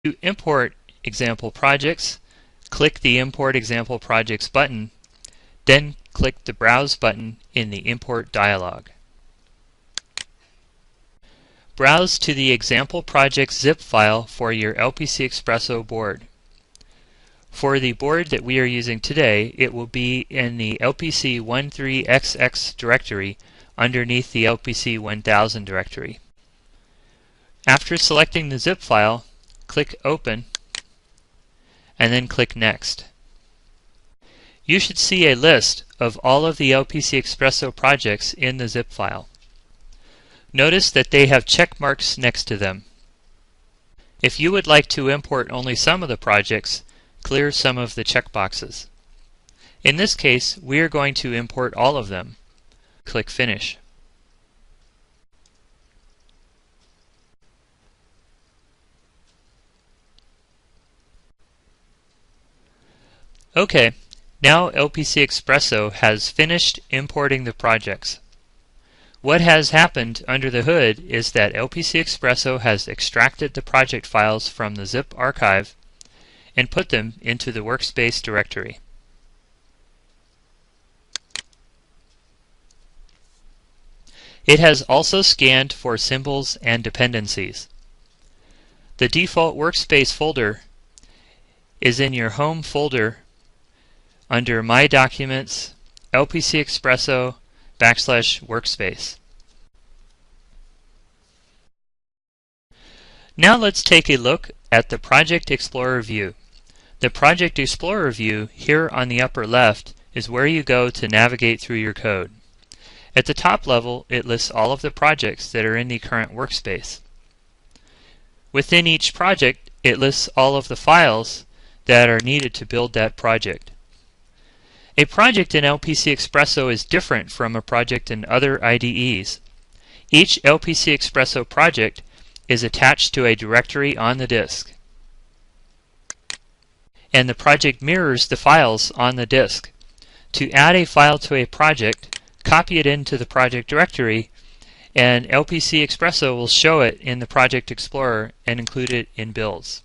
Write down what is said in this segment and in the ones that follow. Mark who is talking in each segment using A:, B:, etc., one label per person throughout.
A: To import example projects, click the Import Example Projects button, then click the Browse button in the Import dialog. Browse to the Example Projects zip file for your LPC Expresso board. For the board that we are using today, it will be in the LPC 13XX directory underneath the LPC 1000 directory. After selecting the zip file, click Open and then click Next. You should see a list of all of the LPC Expresso projects in the zip file. Notice that they have check marks next to them. If you would like to import only some of the projects, clear some of the checkboxes. In this case, we are going to import all of them. Click Finish. OK, now LPC Expresso has finished importing the projects. What has happened under the hood is that LPC Expresso has extracted the project files from the zip archive and put them into the workspace directory. It has also scanned for symbols and dependencies. The default workspace folder is in your home folder under My Documents, LPC Expresso /workspace. Now let's take a look at the Project Explorer view. The Project Explorer view here on the upper left is where you go to navigate through your code. At the top level, it lists all of the projects that are in the current workspace. Within each project, it lists all of the files that are needed to build that project. A project in LPC Expresso is different from a project in other IDEs. Each LPC Expresso project is attached to a directory on the disk, and the project mirrors the files on the disk. To add a file to a project, copy it into the project directory, and LPC Expresso will show it in the Project Explorer and include it in builds.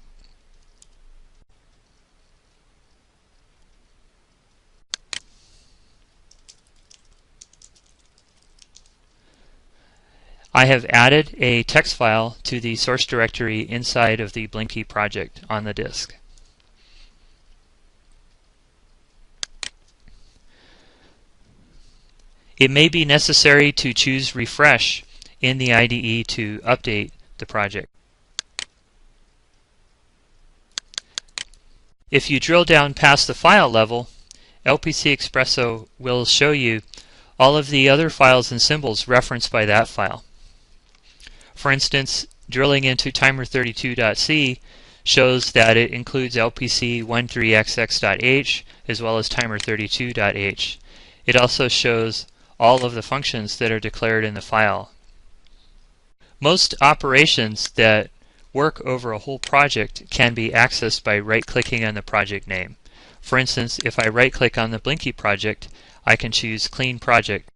A: I have added a text file to the source directory inside of the Blinky project on the disk. It may be necessary to choose Refresh in the IDE to update the project. If you drill down past the file level, LPC Expresso will show you all of the other files and symbols referenced by that file. For instance, drilling into timer32.c shows that it includes LPC 13xx.h as well as timer32.h. It also shows all of the functions that are declared in the file. Most operations that work over a whole project can be accessed by right-clicking on the project name. For instance, if I right-click on the Blinky project, I can choose Clean Project.